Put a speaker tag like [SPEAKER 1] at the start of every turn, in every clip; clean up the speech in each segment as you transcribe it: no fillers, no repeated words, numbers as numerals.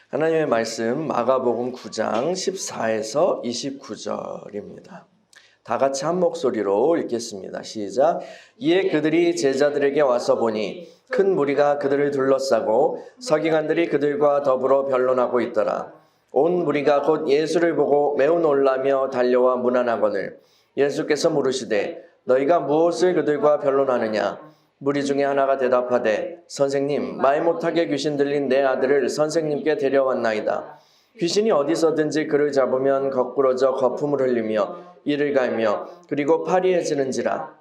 [SPEAKER 1] 하나님의 말씀 마가복음 9장 14에서 29절입니다. 다 같이 한 목소리로 읽겠습니다. 시작. 이에 그들이 제자들에게 와서 보니 큰 무리가 그들을 둘러싸고 서기관들이 그들과 더불어 변론하고 있더라. 온 무리가 곧 예수를 보고 매우 놀라며 달려와 문안하거늘 예수께서 물으시되 너희가 무엇을 그들과 변론하느냐? 무리 중에 하나가 대답하되 선생님, 말 못하게 귀신 들린 내 아들을 선생님께 데려왔나이다. 귀신이 어디서든지 그를 잡으면 거꾸러져 거품을 흘리며 이를 갈며 그리고 파리해지는지라.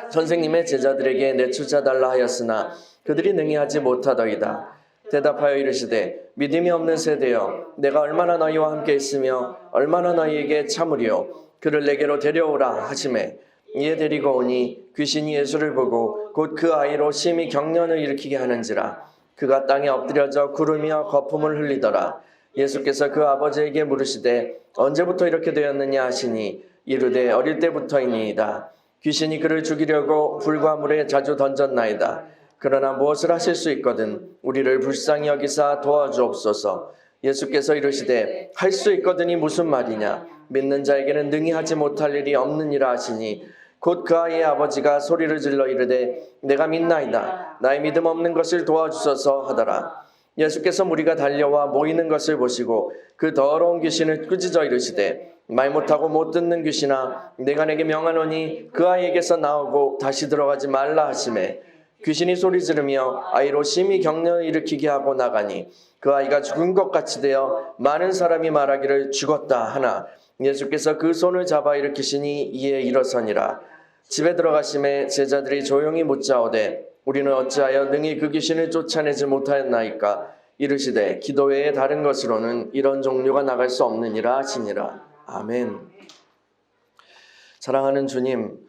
[SPEAKER 1] 선생님의 제자들에게 내쫓아 달라 하였으나 그들이 능히 하지 못하더이다. 대답하여 이르시되 믿음이 없는 세대여, 내가 얼마나 너희와 함께 있으며 얼마나 너희에게 참으리요. 그를 내게로 데려오라 하시매 이에 데리고 오니 귀신이 예수를 보고 곧 그 아이로 심히 경련을 일으키게 하는지라. 그가 땅에 엎드려져 구르며 거품을 흘리더라. 예수께서 그 아버지에게 물으시되 언제부터 이렇게 되었느냐 하시니 이르되 어릴 때부터이니이다. 귀신이 그를 죽이려고 불과 물에 자주 던졌나이다. 그러나 무엇을 하실 수 있거든 우리를 불쌍히 여기사 도와주옵소서. 예수께서 이르시되 할 수 있거든이 무슨 말이냐? 믿는 자에게는 능히 하지 못할 일이 없느니라 하시니 곧 그 아이의 아버지가 소리를 질러 이르되 내가 믿나이다. 나의 믿음 없는 것을 도와주소서 하더라. 예수께서 무리가 달려와 모이는 것을 보시고 그 더러운 귀신을 꾸짖어 이르시되 말 못하고 못 듣는 귀신아, 내가 내게 명하노니 그 아이에게서 나오고 다시 들어가지 말라 하시매 귀신이 소리 지르며 아이로 심히 경련을 일으키게 하고 나가니 그 아이가 죽은 것 같이 되어 많은 사람이 말하기를 죽었다 하나 예수께서 그 손을 잡아 일으키시니 이에 일어서니라. 집에 들어가심에 제자들이 조용히 묻자오되 우리는 어찌하여 능히 그 귀신을 쫓아내지 못하였나이까? 이르시되 기도 외에 다른 것으로는 이런 종류가 나갈 수 없느니라 하시니라. 아멘. 사랑하는 주님,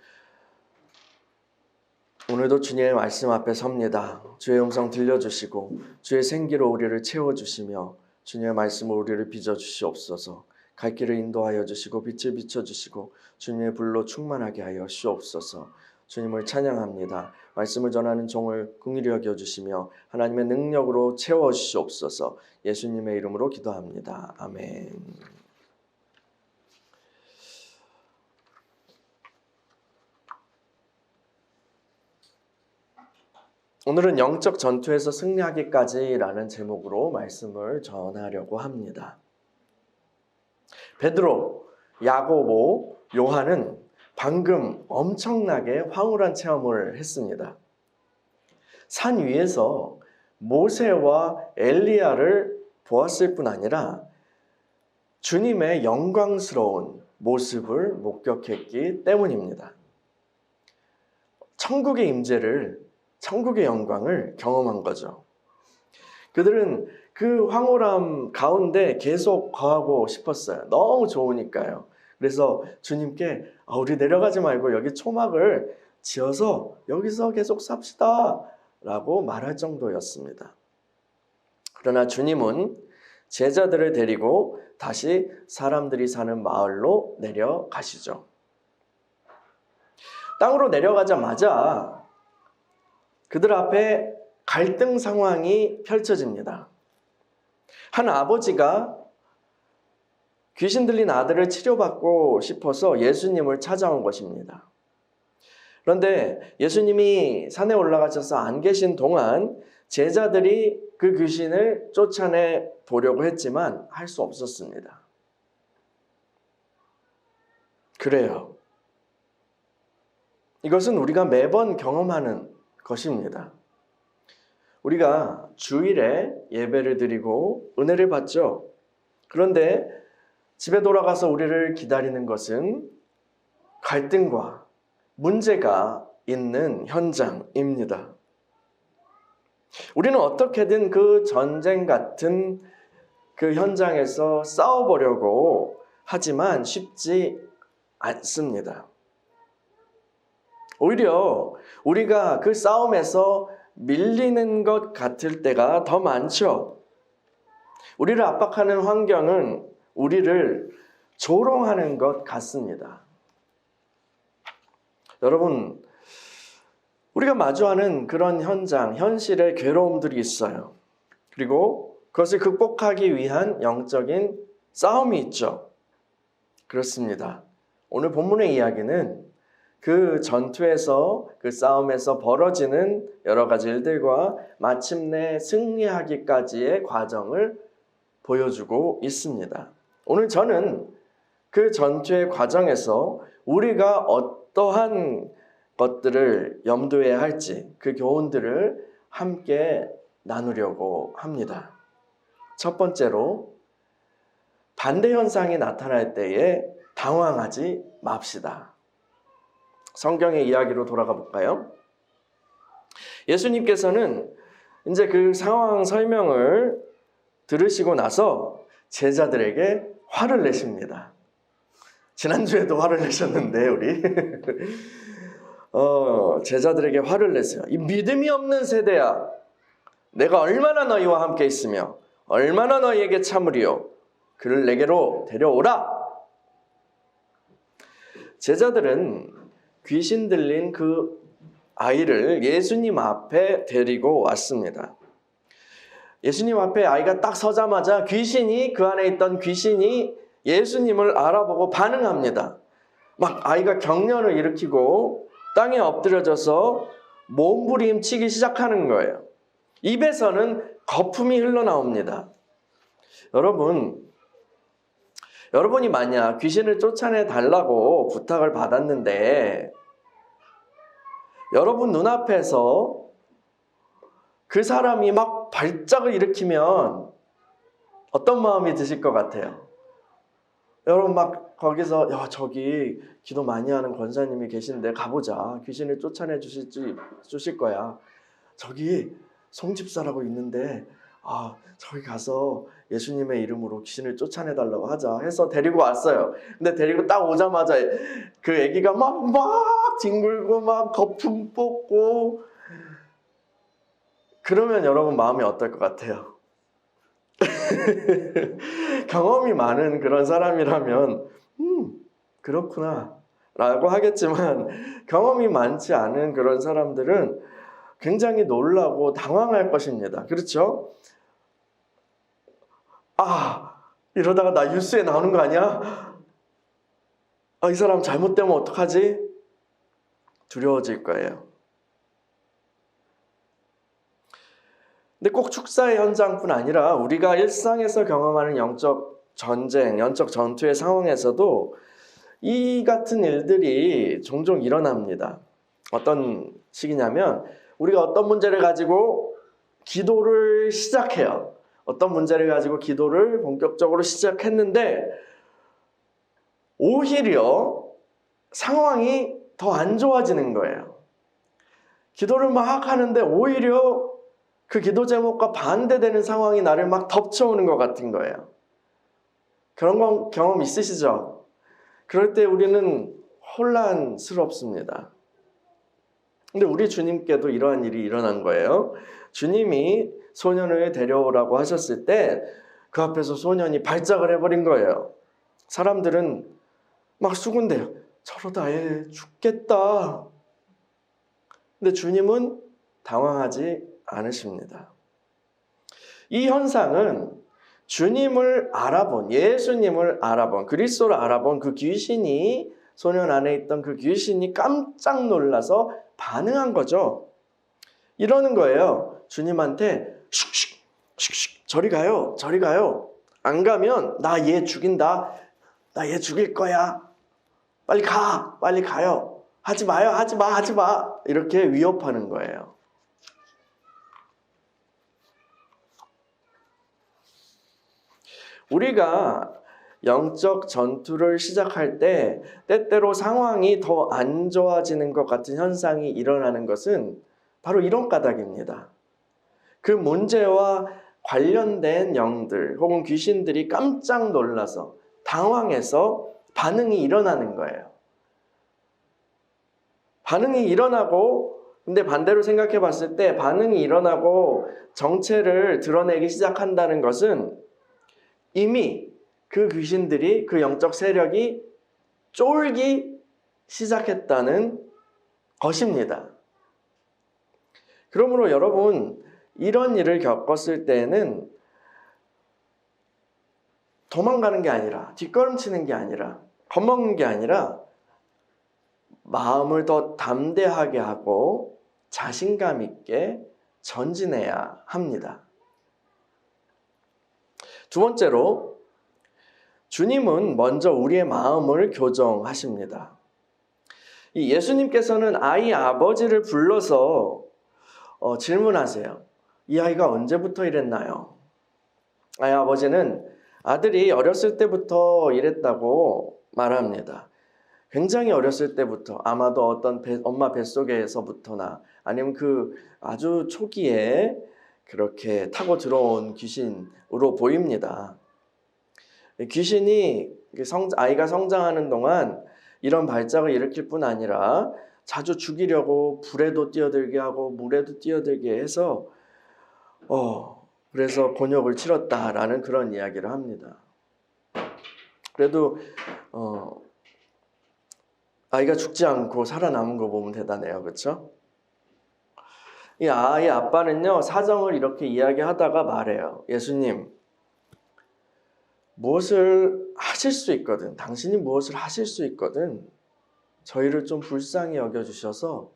[SPEAKER 1] 오늘도 주님의 말씀 앞에 섭니다. 주의 음성 들려주시고 주의 생기로 우리를 채워주시며 주님의 말씀으로 우리를 빚어주시옵소서. 갈 길을 인도하여 주시고 빛을 비춰주시고 주님의 불로 충만하게 하여 주옵소서. 주님을 찬양합니다. 말씀을 전하는 종을 긍휼히 여겨주시며 하나님의 능력으로 채워주시옵소서. 예수님의 이름으로 기도합니다. 아멘. 오늘은 영적 전투에서 승리하기까지라는 제목으로 말씀을 전하려고 합니다. 베드로, 야고보, 요한은 방금 엄청나게 황홀한 체험을 했습니다. 산 위에서 모세와 엘리야를 보았을 뿐 아니라 주님의 영광스러운 모습을 목격했기 때문입니다. 천국의 임재를, 천국의 영광을 경험한 거죠. 그들은 그 황홀함 가운데 계속 거하고 싶었어요. 너무 좋으니까요. 그래서 주님께 우리 내려가지 말고 여기 초막을 지어서 여기서 계속 삽시다 라고 말할 정도였습니다. 그러나 주님은 제자들을 데리고 다시 사람들이 사는 마을로 내려가시죠. 땅으로 내려가자마자 그들 앞에 갈등 상황이 펼쳐집니다. 한 아버지가 귀신 들린 아들을 치료받고 싶어서 예수님을 찾아온 것입니다. 그런데 예수님이 산에 올라가셔서 안 계신 동안 제자들이 그 귀신을 쫓아내 보려고 했지만 할 수 없었습니다. 그래요. 이것은 우리가 매번 경험하는 것입니다. 우리가 주일에 예배를 드리고 은혜를 받죠. 그런데 집에 돌아가서 우리를 기다리는 것은 갈등과 문제가 있는 현장입니다. 우리는 어떻게든 그 전쟁 같은 그 현장에서 싸워보려고 하지만 쉽지 않습니다. 오히려 우리가 그 싸움에서 밀리는 것 같을 때가 더 많죠. 우리를 압박하는 환경은 우리를 조롱하는 것 같습니다. 여러분, 우리가 마주하는 그런 현장, 현실의 괴로움들이 있어요. 그리고 그것을 극복하기 위한 영적인 싸움이 있죠. 그렇습니다. 오늘 본문의 이야기는 그 전투에서, 그 싸움에서 벌어지는 여러 가지 일들과 마침내 승리하기까지의 과정을 보여주고 있습니다. 오늘 저는 그 전투의 과정에서 우리가 어떠한 것들을 염두에 할지, 그 교훈들을 함께 나누려고 합니다. 첫 번째로, 반대 현상이 나타날 때에 당황하지 맙시다. 성경의 이야기로 돌아가 볼까요? 예수님께서는 이제 그 상황 설명을 들으시고 나서 제자들에게 화를 내십니다. 지난주에도 화를 내셨는데 우리 제자들에게 화를 냈어요. 이 믿음이 없는 세대야, 내가 얼마나 너희와 함께 있으며 얼마나 너희에게 참으리요, 그를 내게로 데려오라. 제자들은 귀신 들린 그 아이를 예수님 앞에 데리고 왔습니다. 예수님 앞에 아이가 딱 서자마자 그 안에 있던 귀신이 예수님을 알아보고 반응합니다. 막 아이가 경련을 일으키고 땅에 엎드려져서 몸부림치기 시작하는 거예요. 입에서는 거품이 흘러나옵니다. 여러분이 만약 귀신을 쫓아내 달라고 부탁을 받았는데 여러분 눈앞에서 그 사람이 막 발작을 일으키면 어떤 마음이 드실 것 같아요? 여러분 막 거기서 저기 기도 많이 하는 권사님이 계신데 가보자. 귀신을 쫓아내 주실 거야. 저기 송집사라고 있는데 저기 가서 예수님의 이름으로 귀신을 쫓아내달라고 하자 해서 데리고 왔어요. 근데 데리고 딱 오자마자 그 애기가 막 뒹굴고 막 거품 뽑고, 그러면 여러분 마음이 어떨 것 같아요? 경험이 많은 그런 사람이라면 그렇구나 라고 하겠지만, 경험이 많지 않은 그런 사람들은 굉장히 놀라고 당황할 것입니다. 그렇죠? 이러다가 나 뉴스에 나오는 거 아니야? 이 사람 잘못되면 어떡하지? 두려워질 거예요. 근데 꼭 축사의 현장뿐 아니라 우리가 일상에서 경험하는 영적 전쟁, 영적 전투의 상황에서도 이 같은 일들이 종종 일어납니다. 어떤 식이냐면, 우리가 어떤 문제를 가지고 기도를 시작해요. 어떤 문제를 가지고 기도를 본격적으로 시작했는데 오히려 상황이 더 안 좋아지는 거예요. 기도를 막 하는데 오히려 그 기도 제목과 반대되는 상황이 나를 막 덮쳐오는 것 같은 거예요. 그런 경험 있으시죠? 그럴 때 우리는 혼란스럽습니다. 근데 우리 주님께도 이러한 일이 일어난 거예요. 주님이 소년을 데려오라고 하셨을 때 그 앞에서 소년이 발작을 해버린 거예요. 사람들은 막 수군대요. 저러다 애 죽겠다. 근데 주님은 당황하지 않으십니다. 이 현상은 주님을 알아본, 예수님을 알아본, 그리스도를 알아본 그 귀신이, 소년 안에 있던 그 귀신이 깜짝 놀라서 반응한 거죠. 이러는 거예요. 주님한테 슉슉 저리 가요, 저리 가요. 안 가면 나 얘 죽인다. 나 얘 죽일 거야. 빨리 가, 빨리 가요. 하지 마요, 하지 마. 이렇게 위협하는 거예요. 우리가 영적 전투를 시작할 때 때때로 상황이 더 안 좋아지는 것 같은 현상이 일어나는 것은 바로 이런 까닭입니다. 그 문제와 관련된 영들 혹은 귀신들이 깜짝 놀라서 당황해서 반응이 일어나는 거예요. 반응이 일어나고, 근데 반대로 생각해 봤을 때 반응이 일어나고 정체를 드러내기 시작한다는 것은 이미 그 귀신들이, 그 영적 세력이 쫄기 시작했다는 것입니다. 그러므로 여러분, 이런 일을 겪었을 때는 도망가는 게 아니라, 뒷걸음치는 게 아니라, 겁먹는 게 아니라 마음을 더 담대하게 하고 자신감 있게 전진해야 합니다. 두 번째로, 주님은 먼저 우리의 마음을 교정하십니다. 이 예수님께서는 아이 아버지를 불러서 질문하세요. 이 아이가 언제부터 이랬나요? 아이 아버지는 아들이 어렸을 때부터 이랬다고 말합니다. 굉장히 어렸을 때부터, 아마도 어떤 엄마 뱃속에서부터나 아니면 그 아주 초기에 그렇게 타고 들어온 귀신으로 보입니다. 귀신이 아이가 성장하는 동안 이런 발작을 일으킬 뿐 아니라 자주 죽이려고 불에도 뛰어들게 하고 물에도 뛰어들게 해서 그래서 곤욕을 치렀다라는 그런 이야기를 합니다. 그래도 아이가 죽지 않고 살아남은 거 보면 대단해요. 그렇죠? 이 아이의 아빠는요, 사정을 이렇게 이야기하다가 말해요. 예수님, 무엇을 하실 수 있거든, 당신이 무엇을 하실 수 있거든 저희를 좀 불쌍히 여겨주셔서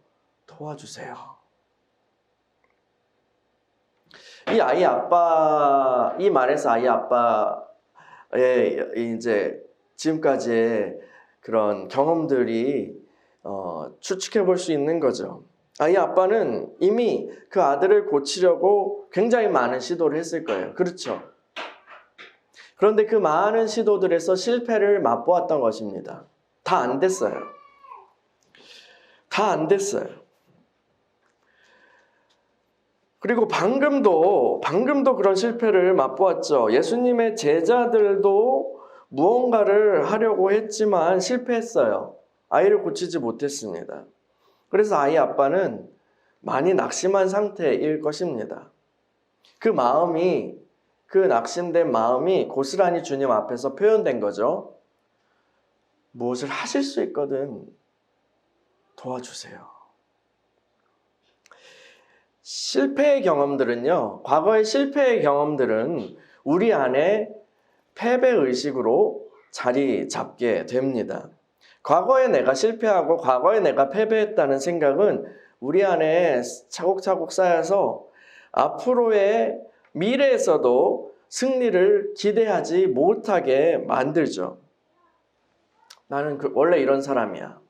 [SPEAKER 1] 도와주세요. 이 말에서 아이 아빠의 이제 지금까지의 그런 경험들이 추측해 볼 수 있는 거죠. 아이 아빠는 이미 그 아들을 고치려고 굉장히 많은 시도를 했을 거예요. 그렇죠? 그런데 그 많은 시도들에서 실패를 맛보았던 것입니다. 다 안 됐어요. 다 안 됐어요. 그리고 방금도 그런 실패를 맛보았죠. 예수님의 제자들도 무언가를 하려고 했지만 실패했어요. 아이를 고치지 못했습니다. 그래서 아이 아빠는 많이 낙심한 상태일 것입니다. 그 낙심된 마음이 고스란히 주님 앞에서 표현된 거죠. 무엇을 하실 수 있거든 도와주세요. 과거의 실패의 경험들은 우리 안에 패배의식으로 자리 잡게 됩니다. 과거에 내가 실패하고 과거에 내가 패배했다는 생각은 우리 안에 차곡차곡 쌓여서 앞으로의 미래에서도 승리를 기대하지 못하게 만들죠. 나는 원래 이런 사람이야.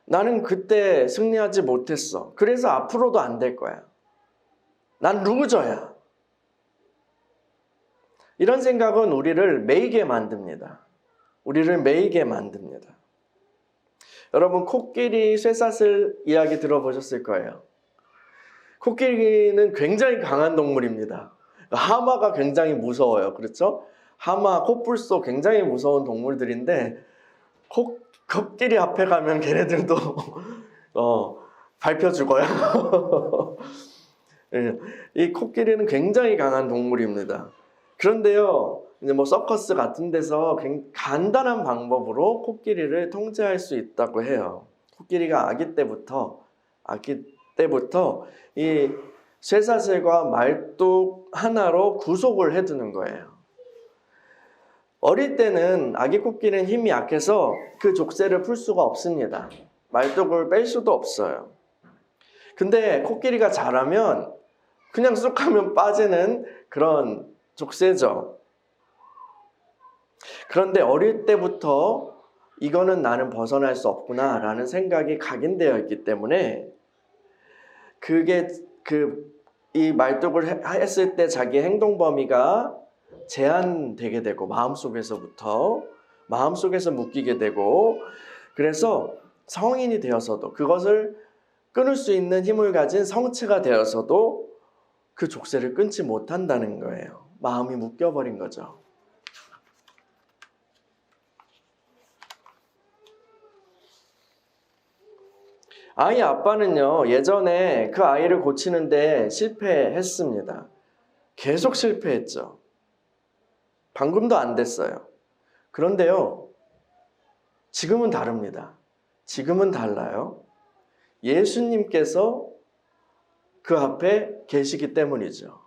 [SPEAKER 1] 나는 그때 승리하지 못했어. 그래서 앞으로도 안 될 거야. 난 루저야. 이런 생각은 우리를 매이게 만듭니다. 여러분, 코끼리 쇠사슬 이야기 들어보셨을 거예요. 코끼리는 굉장히 강한 동물입니다. 하마가 굉장히 무서워요. 그렇죠? 하마, 코뿔소 굉장히 무서운 동물들인데 코끼리 앞에 가면 걔네들도 밟혀 죽어요. 이 코끼리는 굉장히 강한 동물입니다. 그런데요, 이제 서커스 같은 데서 간단한 방법으로 코끼리를 통제할 수 있다고 해요. 코끼리가 아기 때부터 이 쇠사슬과 말뚝 하나로 구속을 해두는 거예요. 어릴 때는 아기 코끼리는 힘이 약해서 그 족쇄를 풀 수가 없습니다. 말뚝을 뺄 수도 없어요. 근데 코끼리가 자라면 그냥 쑥 하면 빠지는 그런 족쇄죠. 그런데 어릴 때부터 이거는 나는 벗어날 수 없구나 라는 생각이 각인되어 있기 때문에 이 말뚝을 했을 때 자기의 행동 범위가 제한되게 되고 마음속에서 묶이게 되고, 그래서 성인이 되어서도 그것을 끊을 수 있는 힘을 가진 성체가 되어서도 그 족쇄를 끊지 못한다는 거예요. 마음이 묶여버린 거죠. 아이 아빠는요, 예전에 그 아이를 고치는데 실패했습니다. 계속 실패했죠. 방금도 안 됐어요. 그런데요, 지금은 다릅니다. 지금은 달라요. 예수님께서 그 앞에 계시기 때문이죠.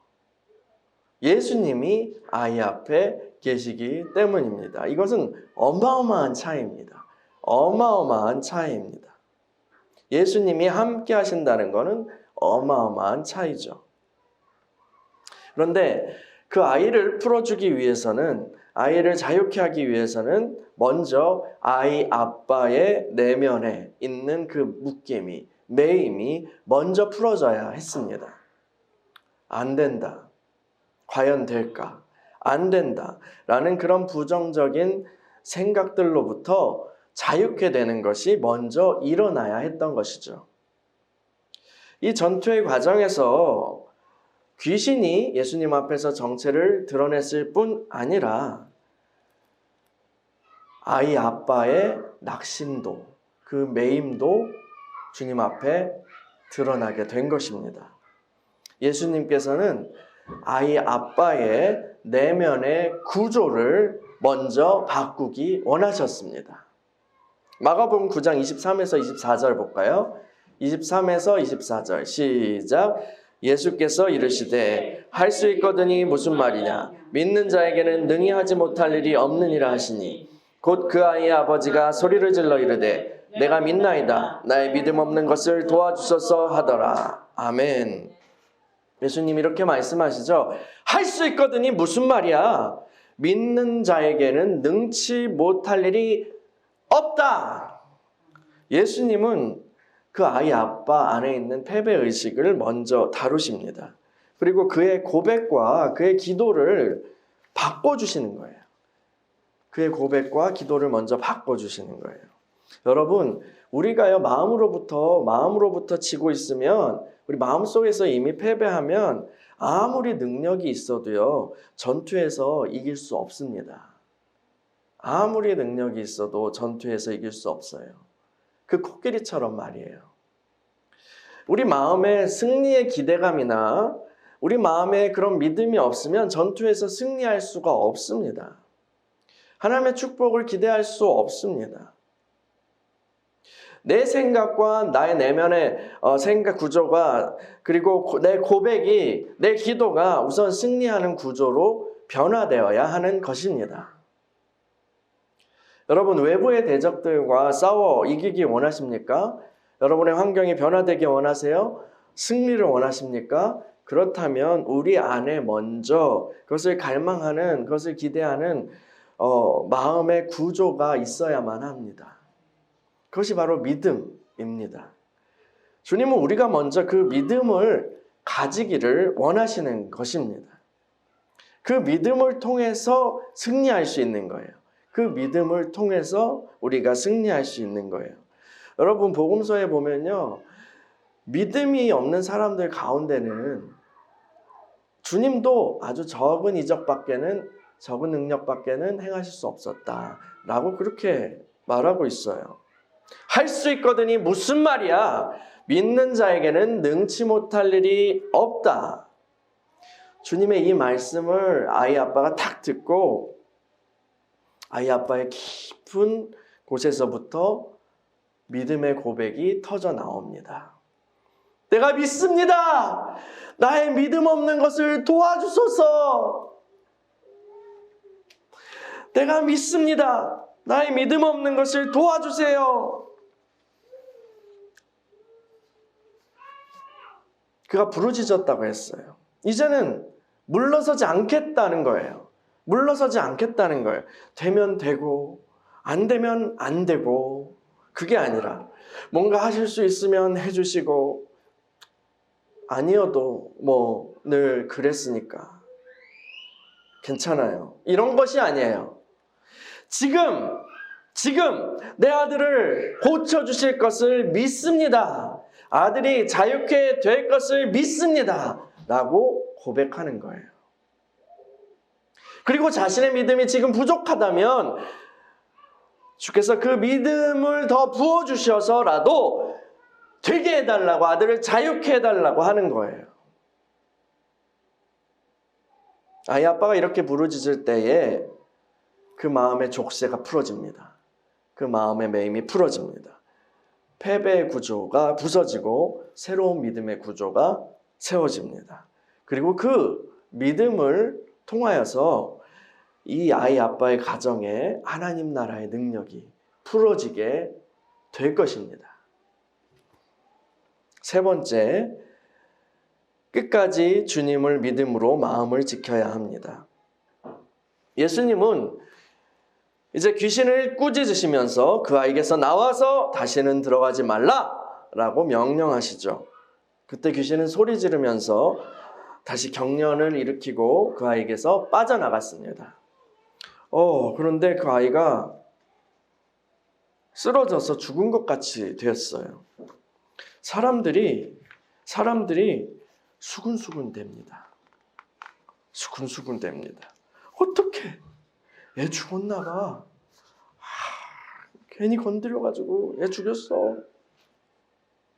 [SPEAKER 1] 예수님이 아이 앞에 계시기 때문입니다. 이것은 어마어마한 차이입니다. 어마어마한 차이입니다. 예수님이 함께 하신다는 것은 어마어마한 차이죠. 그런데 그 아이를 풀어주기 위해서는, 아이를 자유케 하기 위해서는 먼저 아이 아빠의 내면에 있는 그 묶임이, 매임이 먼저 풀어져야 했습니다. 안 된다. 과연 될까? 안 된다. 라는 그런 부정적인 생각들로부터 자유케 되는 것이 먼저 일어나야 했던 것이죠. 이 전투의 과정에서 귀신이 예수님 앞에서 정체를 드러냈을 뿐 아니라 아이 아빠의 낙심도, 그 매임도 주님 앞에 드러나게 된 것입니다. 예수님께서는 아이 아빠의 내면의 구조를 먼저 바꾸기 원하셨습니다. 마가복음 9장 23에서 24절 볼까요? 23에서 24절 시작. 예수께서 이르시되 할 수 있거든이 무슨 말이냐? 믿는 자에게는 능히 하지 못할 일이 없느니라 하시니 곧 그 아이의 아버지가 소리를 질러 이르되 내가 믿나이다. 나의 믿음 없는 것을 도와주소서 하더라. 아멘. 예수님 이렇게 말씀하시죠. 할 수 있거든이 무슨 말이야? 믿는 자에게는 능치 못할 일이 없다. 예수님은 그 아이 아빠 안에 있는 패배의식을 먼저 다루십니다. 그리고 그의 고백과 그의 기도를 바꿔주시는 거예요. 그의 고백과 기도를 먼저 바꿔주시는 거예요. 여러분, 우리가요, 마음으로부터 치고 있으면, 우리 마음속에서 이미 패배하면 아무리 능력이 있어도요, 전투에서 이길 수 없습니다. 아무리 능력이 있어도 전투에서 이길 수 없어요. 그 코끼리처럼 말이에요. 우리 마음에 승리의 기대감이나 우리 마음에 그런 믿음이 없으면 전투에서 승리할 수가 없습니다. 하나님의 축복을 기대할 수 없습니다. 내 생각과 나의 내면의 생각 구조가, 그리고 내 고백이, 내 기도가 우선 승리하는 구조로 변화되어야 하는 것입니다. 여러분, 외부의 대적들과 싸워 이기기 원하십니까? 여러분의 환경이 변화되기 원하세요? 승리를 원하십니까? 그렇다면 우리 안에 먼저 그것을 갈망하는, 그것을 기대하는 마음의 구조가 있어야만 합니다. 그것이 바로 믿음입니다. 주님은 우리가 먼저 그 믿음을 가지기를 원하시는 것입니다. 그 믿음을 통해서 승리할 수 있는 거예요. 그 믿음을 통해서 우리가 승리할 수 있는 거예요. 여러분, 복음서에 보면요, 믿음이 없는 사람들 가운데는 주님도 아주 적은 능력밖에는 행하실 수 없었다라고 그렇게 말하고 있어요. 할 수 있거든이 무슨 말이야? 믿는 자에게는 능치 못할 일이 없다. 주님의 이 말씀을 아이 아빠가 탁 듣고 아이 아빠의 깊은 곳에서부터 믿음의 고백이 터져 나옵니다. 내가 믿습니다. 나의 믿음 없는 것을 도와주소서. 내가 믿습니다. 나의 믿음 없는 것을 도와주세요. 그가 부르짖었다고 했어요. 이제는 물러서지 않겠다는 거예요. 물러서지 않겠다는 거예요. 되면 되고 안 되면 안 되고, 그게 아니라 뭔가 하실 수 있으면 해주시고 아니어도 뭐 늘 그랬으니까 괜찮아요. 이런 것이 아니에요. 지금 내 아들을 고쳐주실 것을 믿습니다. 아들이 자유케 될 것을 믿습니다. 라고 고백하는 거예요. 그리고 자신의 믿음이 지금 부족하다면 주께서 그 믿음을 더 부어주셔서라도 되게 해달라고, 아들을 자유케 해달라고 하는 거예요. 아이 아빠가 이렇게 부르짖을 때에 그 마음의 족쇄가 풀어집니다. 그 마음의 매임이 풀어집니다. 패배의 구조가 부서지고 새로운 믿음의 구조가 세워집니다. 그리고 그 믿음을 통하여서 이 아이 아빠의 가정에 하나님 나라의 능력이 풀어지게 될 것입니다. 세 번째, 끝까지 주님을 믿음으로 마음을 지켜야 합니다. 예수님은 이제 귀신을 꾸짖으시면서 그 아이에게서 나와서 다시는 들어가지 말라라고 명령하시죠. 그때 귀신은 소리 지르면서 다시 경련을 일으키고 그 아이에게서 빠져나갔습니다. 그런데 그 아이가 쓰러져서 죽은 것 같이 되었어요. 사람들이 수근수근 됩니다. 수근수근 됩니다. 어떡해? 얘 죽었나 봐. 괜히 건드려가지고 얘 죽였어.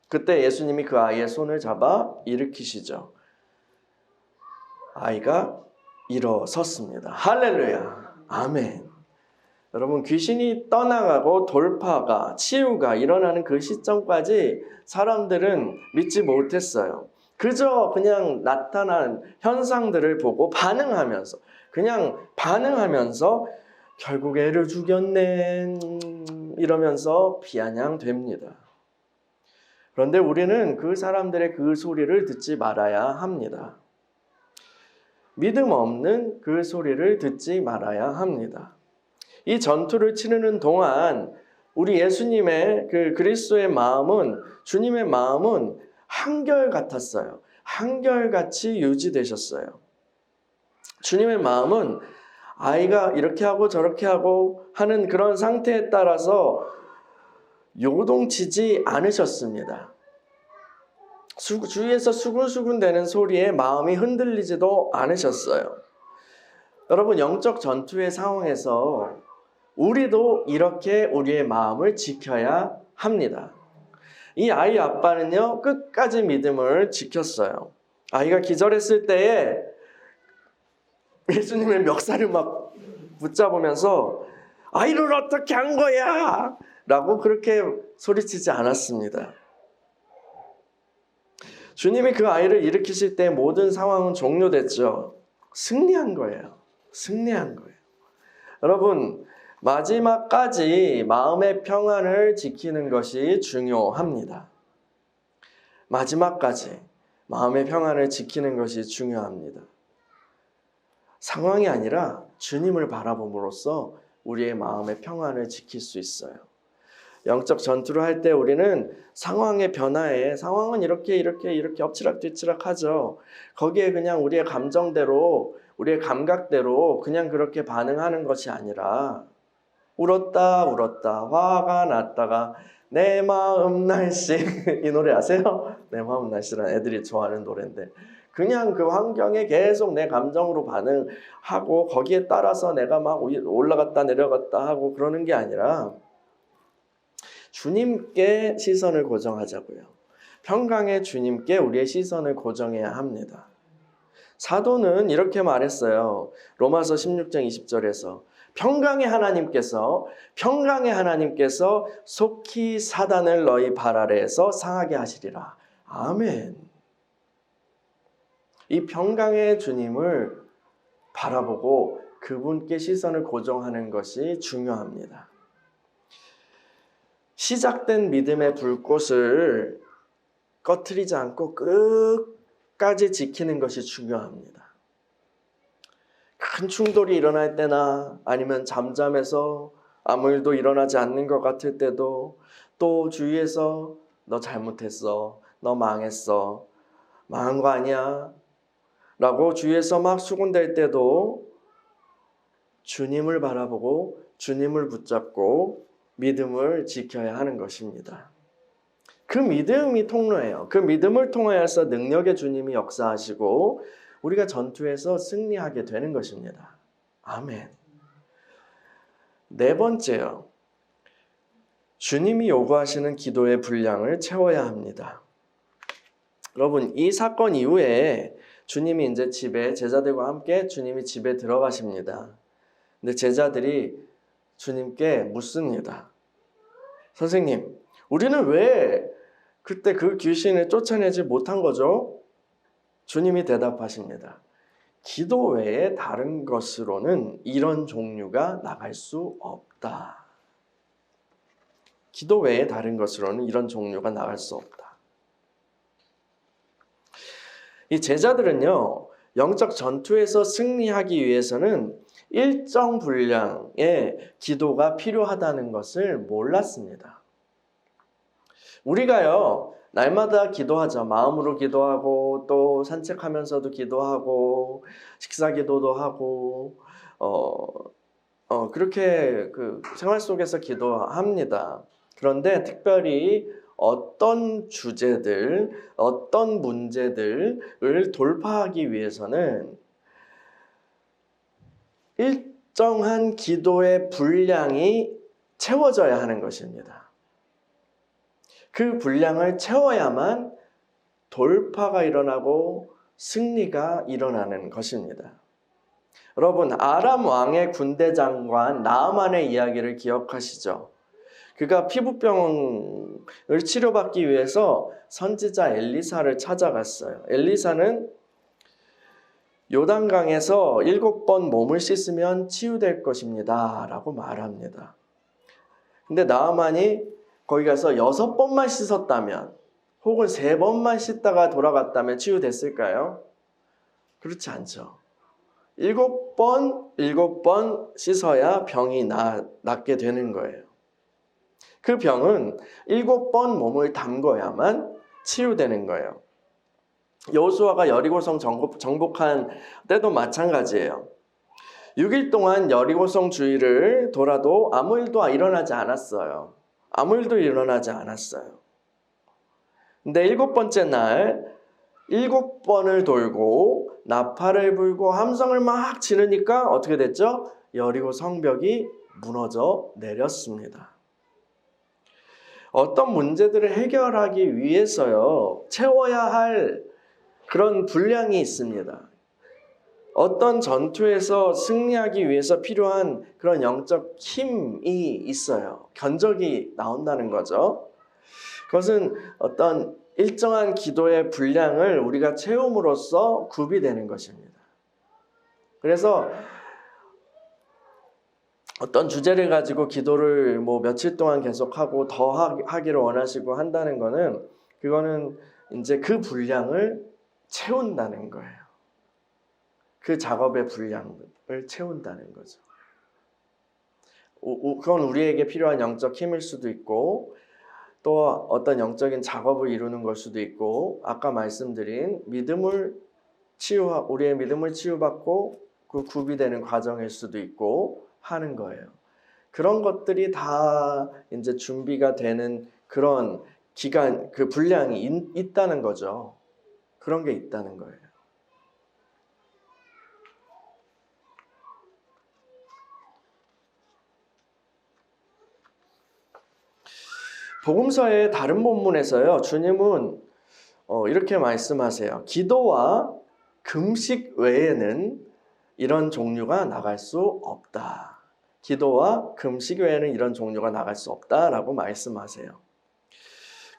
[SPEAKER 1] 그때 예수님이 그 아이의 손을 잡아 일으키시죠. 아이가 일어섰습니다. 할렐루야. 아멘. 여러분, 귀신이 떠나가고 돌파가, 치유가 일어나는 그 시점까지 사람들은 믿지 못했어요. 그저 그냥 나타난 현상들을 보고 반응하면서 결국 애를 죽였네 이러면서 비아냥됩니다. 그런데 우리는 그 사람들의 그 소리를 듣지 말아야 합니다. 믿음 없는 그 소리를 듣지 말아야 합니다. 이 전투를 치르는 동안 우리 예수님의 그 그리스도의 마음은, 주님의 마음은 한결같았어요. 한결같이 유지되셨어요. 주님의 마음은 아이가 이렇게 하고 저렇게 하고 하는 그런 상태에 따라서 요동치지 않으셨습니다. 주위에서 수군수군 되는 소리에 마음이 흔들리지도 않으셨어요. 여러분, 영적 전투의 상황에서 우리도 이렇게 우리의 마음을 지켜야 합니다. 이 아이 아빠는요, 끝까지 믿음을 지켰어요. 아이가 기절했을 때에 예수님의 멱살을 막 붙잡으면서 아이를 어떻게 한 거야? 라고 그렇게 소리치지 않았습니다. 주님이 그 아이를 일으키실 때 모든 상황은 종료됐죠. 승리한 거예요. 승리한 거예요. 여러분, 마지막까지 마음의 평안을 지키는 것이 중요합니다. 마지막까지 마음의 평안을 지키는 것이 중요합니다. 상황이 아니라 주님을 바라봄으로써 우리의 마음의 평안을 지킬 수 있어요. 영적 전투를 할 때 우리는 상황의 변화에, 상황은 이렇게 엎치락뒤치락 하죠. 거기에 그냥 우리의 감정대로, 우리의 감각대로 그냥 그렇게 반응하는 것이 아니라 울었다 화가 났다가 내 마음 날씨 이 노래 아세요? 내 마음 날씨라는 애들이 좋아하는 노래인데, 그냥 그 환경에 계속 내 감정으로 반응하고 거기에 따라서 내가 막 올라갔다 내려갔다 하고 그러는 게 아니라 주님께 시선을 고정하자고요. 평강의 주님께 우리의 시선을 고정해야 합니다. 사도는 이렇게 말했어요. 로마서 16장 20절에서 평강의 하나님께서 속히 사단을 너희 발 아래에서 상하게 하시리라. 아멘. 이 평강의 주님을 바라보고 그분께 시선을 고정하는 것이 중요합니다. 시작된 믿음의 불꽃을 꺼트리지 않고 끝까지 지키는 것이 중요합니다. 큰 충돌이 일어날 때나 아니면 잠잠해서 아무 일도 일어나지 않는 것 같을 때도, 또 주위에서 너 잘못했어, 너 망했어, 망한 거 아니야 라고 주위에서 막 수군댈 때도 주님을 바라보고 주님을 붙잡고 믿음을 지켜야 하는 것입니다. 그 믿음이 통로예요. 그 믿음을 통하여서 능력의 주님이 역사하시고 우리가 전투에서 승리하게 되는 것입니다. 아멘. 네 번째요. 주님이 요구하시는 기도의 분량을 채워야 합니다. 여러분, 이 사건 이후에 주님이 이제 제자들과 함께 주님이 집에 들어가십니다. 근데 제자들이 주님께 묻습니다. 선생님, 우리는 왜 그때 그 귀신을 쫓아내지 못한 거죠? 주님이 대답하십니다. 기도 외에 다른 것으로는 이런 종류가 나갈 수 없다. 기도 외에 다른 것으로는 이런 종류가 나갈 수 없다. 이 제자들은요, 영적 전투에서 승리하기 위해서는 일정 분량의 기도가 필요하다는 것을 몰랐습니다. 우리가요, 날마다 기도하죠. 마음으로 기도하고 또 산책하면서도 기도하고 식사 기도도 하고 그렇게 그 생활 속에서 기도합니다. 그런데 특별히 어떤 주제들, 어떤 문제들을 돌파하기 위해서는 일정한 기도의 분량이 채워져야 하는 것입니다. 그 분량을 채워야만 돌파가 일어나고 승리가 일어나는 것입니다. 여러분, 아람 왕의 군대 장관 나아만의 이야기를 기억하시죠? 그가 피부병을 치료받기 위해서 선지자 엘리사를 찾아갔어요. 엘리사는 요단강에서 7번 몸을 씻으면 치유될 것입니다 라고 말합니다. 근데 나아만이 거기 가서 6번만 씻었다면 혹은 3번만 씻다가 돌아갔다면 치유됐을까요? 그렇지 않죠. 7번 씻어야 병이 낫게 되는 거예요. 그 병은 7번 몸을 담궈야만 치유되는 거예요. 여호수아가 여리고성 정복한 때도 마찬가지예요. 6일 동안 여리고성 주위를 돌아도 아무 일도 일어나지 않았어요. 아무 일도 일어나지 않았어요. 근데 7번째 날 7번을 돌고 나팔을 불고 함성을 막 지르니까 어떻게 됐죠? 여리고 성벽이 무너져 내렸습니다. 어떤 문제들을 해결하기 위해서요, 채워야 할 그런 분량이 있습니다. 어떤 전투에서 승리하기 위해서 필요한 그런 영적 힘이 있어요. 견적이 나온다는 거죠. 그것은 어떤 일정한 기도의 분량을 우리가 채움으로써 구비되는 것입니다. 그래서 어떤 주제를 가지고 기도를 며칠 동안 계속하고 더 하기를 원하시고 한다는 거는 그거는 이제 그 분량을 채운다는 거예요. 그 작업의 분량을 채운다는 거죠. 그건 우리에게 필요한 영적 힘일 수도 있고 또 어떤 영적인 작업을 이루는 걸 수도 있고 아까 말씀드린 우리의 믿음을 치유받고 그 구비되는 과정일 수도 있고 하는 거예요. 그런 것들이 다 이제 준비가 되는 그런 기간, 그 분량이 있다는 거죠. 그런 게 있다는 거예요. 복음서의 다른 본문에서요, 주님은 이렇게 말씀하세요. 기도와 금식 외에는 이런 종류가 나갈 수 없다. 기도와 금식 외에는 이런 종류가 나갈 수 없다라고 말씀하세요.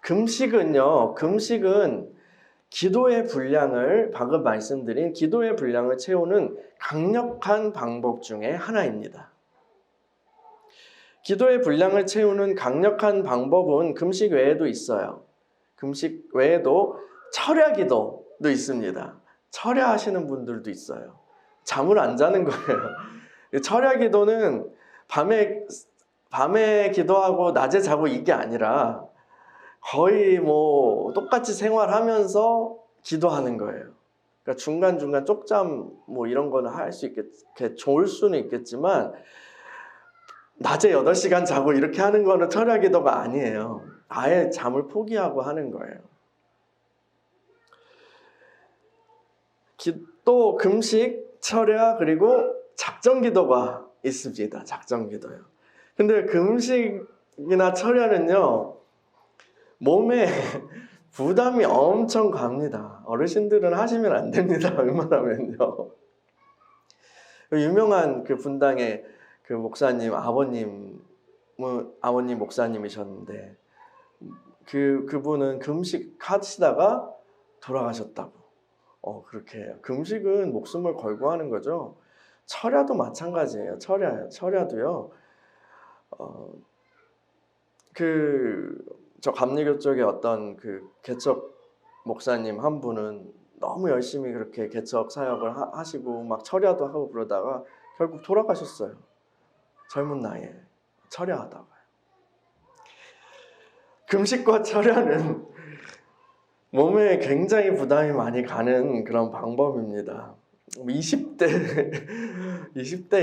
[SPEAKER 1] 금식은 기도의 분량을, 방금 말씀드린 기도의 분량을 채우는 강력한 방법 중에 하나입니다. 기도의 분량을 채우는 강력한 방법은 금식 외에도 있어요. 금식 외에도 철야 기도도 있습니다. 철야하시는 분들도 있어요. 잠을 안 자는 거예요. 철야 기도는 밤에 기도하고 낮에 자고 이게 아니라 거의 똑같이 생활하면서 기도하는 거예요. 그러니까 중간중간 쪽잠 이런 거는 할 수 좋을 수는 있겠지만 낮에 8시간 자고 이렇게 하는 거는 철야 기도가 아니에요. 아예 잠을 포기하고 하는 거예요. 또 금식, 철야, 그리고 작정 기도가 있습니다. 작정 기도요. 근데 금식이나 철야는요, 몸에 부담이 엄청 갑니다. 어르신들은 하시면 안 됩니다. 웬만하면요. 유명한 그 분당의 그 목사님, 아버님 목사님이셨는데 그분은 금식 하시다가 돌아가셨다고. 그렇게 해요. 금식은 목숨을 걸고 하는 거죠. 철야도 마찬가지예요. 철야도요. 저 감리교 쪽에 어떤 그 개척 목사님 한 분은 너무 열심히 그렇게 개척 사역을 하시고 막 철야도 하고 그러다가 결국 돌아가셨어요. 젊은 나이에 철야하다가. 금식과 철야는 몸에 굉장히 부담이 많이 가는 그런 방법입니다. 20대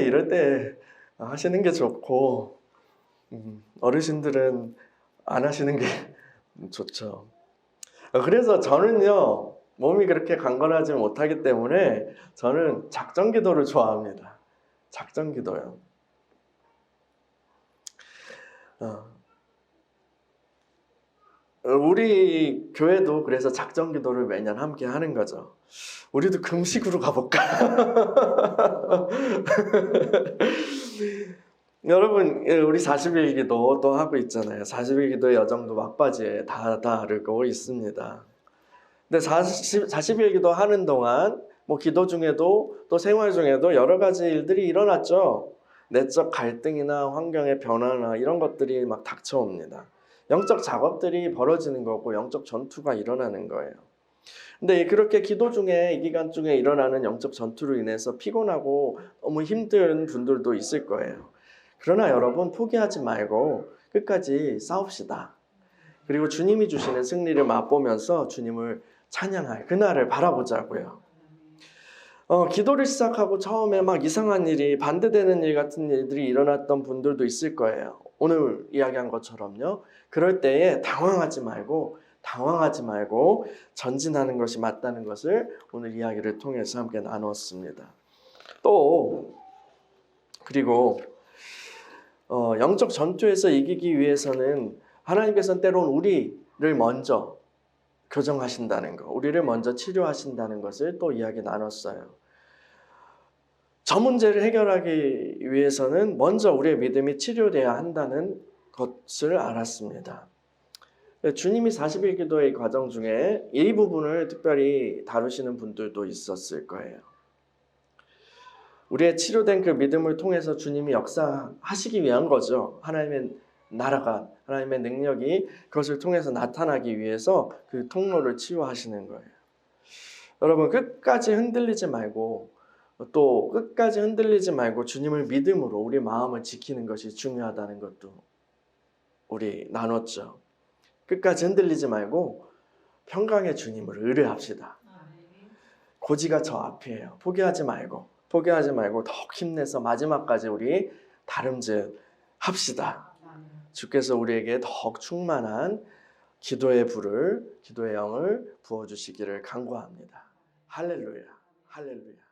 [SPEAKER 1] 이럴 때 하시는 게 좋고 어르신들은 안 하시는 게 좋죠. 그래서 저는요, 몸이 그렇게 강건하지 못하기 때문에 저는 작정기도를 좋아합니다. 작정기도요. 우리 교회도 그래서 작정기도를 매년 함께 하는 거죠. 우리도 금식으로 가볼까? 여러분, 우리 40일 기도 또 하고 있잖아요. 40일 기도의 여정도 막바지에 다다르고 있습니다. 근데 40일 기도 하는 동안 뭐 기도 중에도 또 생활 중에도 여러 가지 일들이 일어났죠. 내적 갈등이나 환경의 변화나 이런 것들이 막 닥쳐옵니다. 영적 작업들이 벌어지는 거고 영적 전투가 일어나는 거예요. 근데 그렇게 기도 중에 이 기간 중에 일어나는 영적 전투로 인해서 피곤하고 너무 힘든 분들도 있을 거예요. 그러나 여러분 포기하지 말고 끝까지 싸웁시다. 그리고 주님이 주시는 승리를 맛보면서 주님을 찬양할 그날을 바라보자고요. 기도를 시작하고 처음에 막 이상한 일이 반대되는 일 같은 일들이 일어났던 분들도 있을 거예요. 오늘 이야기한 것처럼요. 그럴 때에 당황하지 말고 전진하는 것이 맞다는 것을 오늘 이야기를 통해서 함께 나눴습니다. 그리고 영적 전투에서 이기기 위해서는 하나님께서는 때로는 우리를 먼저 교정하신다는 것, 우리를 먼저 치료하신다는 것을 또 이야기 나눴어요. 저 문제를 해결하기 위해서는 먼저 우리의 믿음이 치료돼야 한다는 것을 알았습니다. 주님이 40일 기도의 과정 중에 이 부분을 특별히 다루시는 분들도 있었을 거예요. 우리의 치료된 그 믿음을 통해서 주님이 역사하시기 위한 거죠. 하나님의 나라가, 하나님의 능력이 그것을 통해서 나타나기 위해서 그 통로를 치유하시는 거예요. 여러분 끝까지 흔들리지 말고 주님을 믿음으로 우리 마음을 지키는 것이 중요하다는 것도 우리 나눴죠. 끝까지 흔들리지 말고 평강의 주님을 의뢰합시다. 고지가 저 앞이에요. 포기하지 말고 더욱 힘내서 마지막까지 우리 다름질합시다. 주께서 우리에게 더욱 충만한 기도의 불을, 기도의 영을 부어주시기를 간구합니다. 할렐루야, 할렐루야.